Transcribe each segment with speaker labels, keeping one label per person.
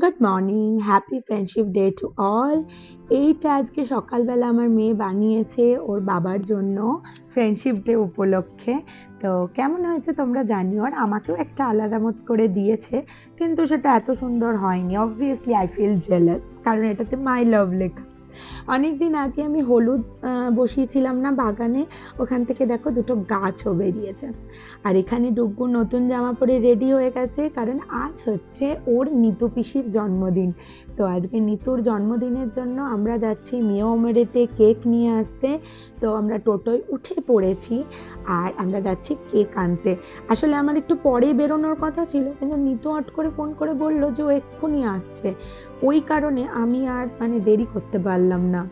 Speaker 1: Good morning, happy friendship day to all. এইটা আজকে সকালবেলা আমার মেয়ে বানিয়েছে ওর বাবার জন্য ফ্রেন্ডশিপ ডে উপলক্ষে। তো কেমন হয়েছে তোমরা জানিও, আর আমাকেও একটা আলাদা মত করে দিয়েছে, কিন্তু সেটা এত সুন্দর হয়নি। অবভিয়াসলি আই ফিল জেলাস, কারণ এটাতে মাই লাভ লেখা। অনেকদিন আগে আমি হলুদ বসিয়েছিলাম না বাগানে, ওখান থেকে দেখো দুটো গাছও বেরিয়েছে। আর এখানে ডুগ্গু নতুন জামা পরে রেডি হয়ে গেছে, কারণ আজ হচ্ছে ওর নিতু পিসির জন্মদিন। তো আজকে নিতুর জন্মদিনের জন্য আমরা যাচ্ছি মিয়াওমারিতে কেক নিয়ে আসতে। তো আমরা টোটোয় উঠে পড়েছি আর আমরা যাচ্ছি কেক আনতে। আসলে আমার একটু পরে বেরোনোর কথা ছিল, কিন্তু নিতু হট করে ফোন করে বললো যে ও এক্ষুনি আসছে। ওই কারণে আমি আর দেরি করতে পারলাম না।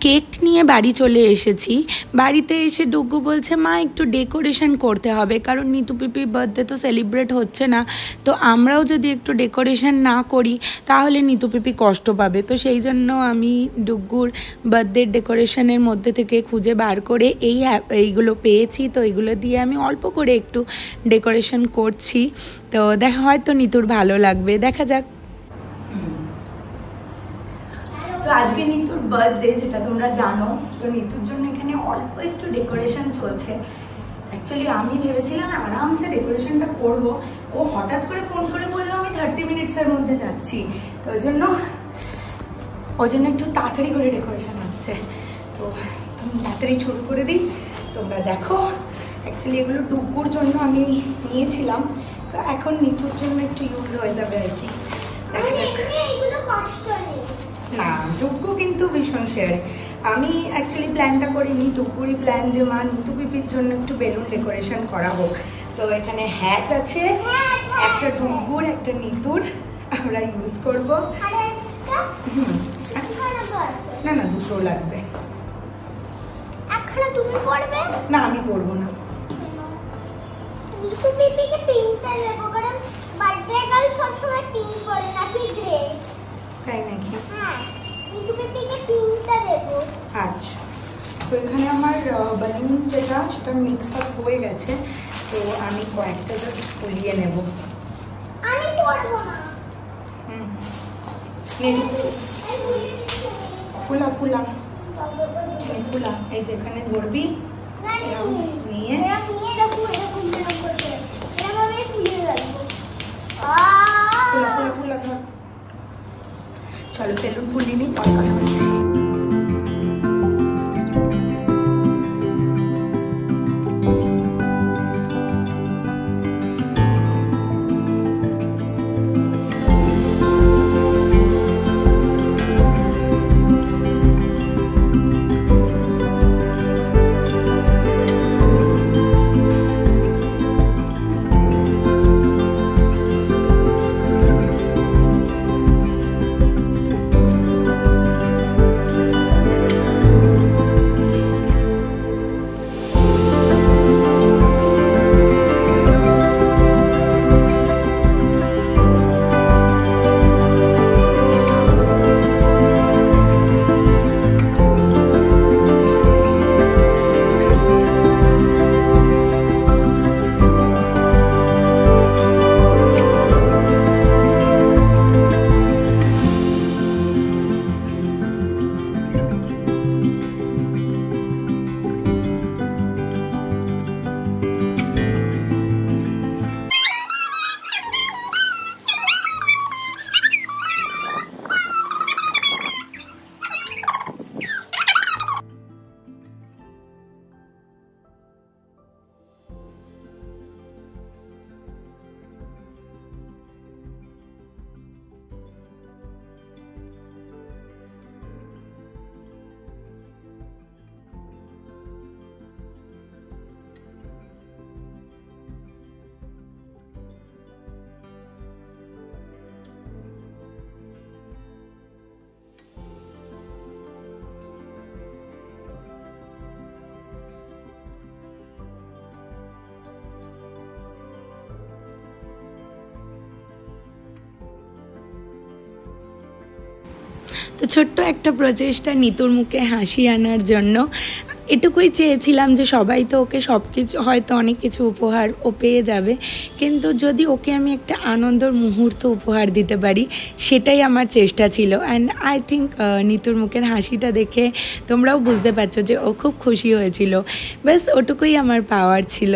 Speaker 1: কেক নিয়ে বাড়ি চলে এসেছি। বাড়িতে এসে ডুগ্গু বলছে, মা একটু ডেকোরেশন করতে হবে, কারণ নিতু পিপির বার্থডে তো সেলিব্রেট হচ্ছে না। তো আমরাও যদি একটু ডেকোরেশন না করি তাহলে নিতু পিপি কষ্ট পাবে। তো সেই জন্য আমি ডুগ্গুর বার্থডে ডেকোরেশনের মধ্যে থেকে খুঁজে বার করে এইগুলো পেয়েছি। তো এইগুলো দিয়ে আমি অল্প করে একটু ডেকোরেশন করছি। তো দেখা হয়তো নিতুর ভালো লাগবে, দেখা যাক।
Speaker 2: তো আজকে নিতুর বার্থডে, যেটা তোমরা জানো। তো নিতুর জন্য এখানে অল্প একটু ডেকোরেশন চলছে। অ্যাকচুয়ালি আমি ভেবেছিলাম আরামসে ডেকোরেশনটা করব, ও হঠাৎ করে ফোন করে বললো আমি 30 মিনিটসের মধ্যে যাচ্ছি। তো ওই জন্য একটু তাড়াতাড়ি করে ডেকোরেশন হচ্ছে। তো তাড়াতাড়ি শুরু করে দিই, তোমরা দেখো। অ্যাকচুয়ালি এগুলো ডুগ্গুর জন্য আমি নিয়েছিলাম, তো এখন নিতুর জন্য একটু ইউজ হয়ে যাবে আর কি। না, ডুগ্গু কিন্তু ভীষণ শেয়ার। আমি অ্যাকচুয়ালি প্ল্যানটা করিনি, ডুগ্গুরই প্ল্যান যে মা নিতু পিপির জন্য একটু বেলুন ডেকোরেশন করা হোক। তো এখানে হ্যাট আছে, একটা ডুগ্গুর একটা নিতুর আমরা ইউজ করব। না না, দুটো লাগবে।
Speaker 3: তুমি পড়বে
Speaker 2: না, আমি পরবো না।
Speaker 3: নিতু পিপিকে পিঙ্কটা দেবো, কারণ বার্থডে গার্ল সবসময় পিঙ্ক পরে, নাকি গ্রে।
Speaker 2: তাই নাকি?
Speaker 3: হ্যাঁ, নিতু পিপিকে পিঙ্কটা দেবো।
Speaker 2: আচ্ছা, তো এখানে আমার বালুনস সেটা মিক্স আপ হয়ে গেছে। তো আমি কয়েকটা জাস্ট ফুলিয়ে নেব।
Speaker 3: আমি পড়বো না।
Speaker 2: ফুলা ফুলা ফুলা, এই যেখানে ধরবি নিয়ে ফুলা ফুলা ফুলা ধর। চলো বেলুন ফুলিয়ে নিই, পরে কথা বলছি।
Speaker 1: তো ছোট্ট একটা প্রচেষ্টা নিতুর মুখে হাসি আনার জন্য। এটুকুই চেয়েছিলাম যে সবাই তো ওকে সব কিছু, হয়তো অনেক কিছু উপহার ও পেয়ে যাবে, কিন্তু যদি ওকে আমি একটা আনন্দের মুহূর্ত উপহার দিতে পারি সেটাই আমার চেষ্টা ছিল। অ্যান্ড আই থিঙ্ক নিতুর মুখের হাসিটা দেখে তোমরাও বুঝতে পারছো যে ও খুব খুশি হয়েছিল। ব্যাস ওটুকুই আমার পাওয়ার ছিল।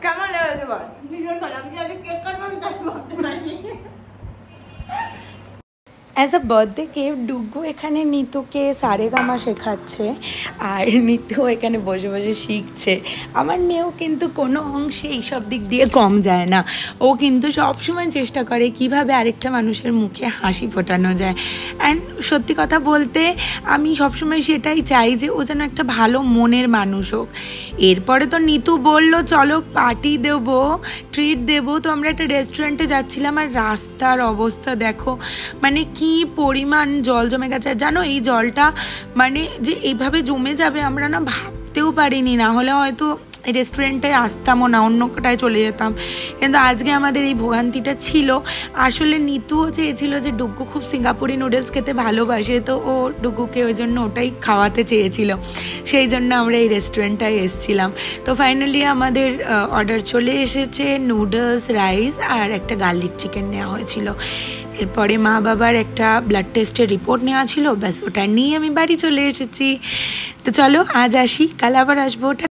Speaker 2: কেমন লেগেছে বল?
Speaker 3: ভীষণ ভালো। আমি যে আজকে কেক কাটবো আমি তাই ভাবতে পারিনি।
Speaker 1: অ্যাজ আ বার্থডে গিফট ডুগু এখানে নিতুকে সারেগামা শেখাচ্ছে, আর নিতু এখানে বসে বসে শিখছে। আমার মেয়েও কিন্তু কোনো অংশে এইসব দিক দিয়ে কম যায় না। ও কিন্তু সবসময় চেষ্টা করে কিভাবে আরেকটা মানুষের মুখে হাসি ফোটানো যায়। অ্যান্ড সত্যি কথা বলতে আমি সবসময় সেটাই চাই যে ও যেন একটা ভালো মনের মানুষ হোক। এরপরে তো নিতু বললো চলো পার্টি দেবো, ট্রিট দেবো। তো আমরা একটা রেস্টুরেন্টে যাচ্ছিলাম, আর রাস্তার অবস্থা দেখো, মানে কি পরিমাণ জল জমে গেছে। জানো এই জলটা মানে যে এইভাবে জমে যাবে আমরা না ভাবতেও পারিনি, না হলে হয়তো রেস্টুরেন্টে আসতামও না, অন্য কোটায় চলে যেতাম। কিন্তু আজকে আমাদের এই ভোগান্তিটা ছিল। আসলে নিতুও চেয়েছিল যে ডুগু খুব সিঙ্গাপুরি নুডলস খেতে ভালোবাসে, তো ও ডুগুকে ওই জন্য ওটাই খাওয়াতে চেয়েছিল, সেই জন্য আমরা এই রেস্টুরেন্টটায় এসেছিলাম। তো ফাইনালি আমাদের অর্ডার চলে এসেছে, নুডলস, রাইস আর একটা গার্লিক চিকেন নেওয়া হয়েছিল। এরপরে মা বাবার একটা ব্লাড টেস্টের রিপোর্ট নেওয়া ছিল, ব্যাস ওটা নিয়ে আমি বাড়ি চলে এসেছি। তো চলো আজ আসি, কাল আবার আসবো।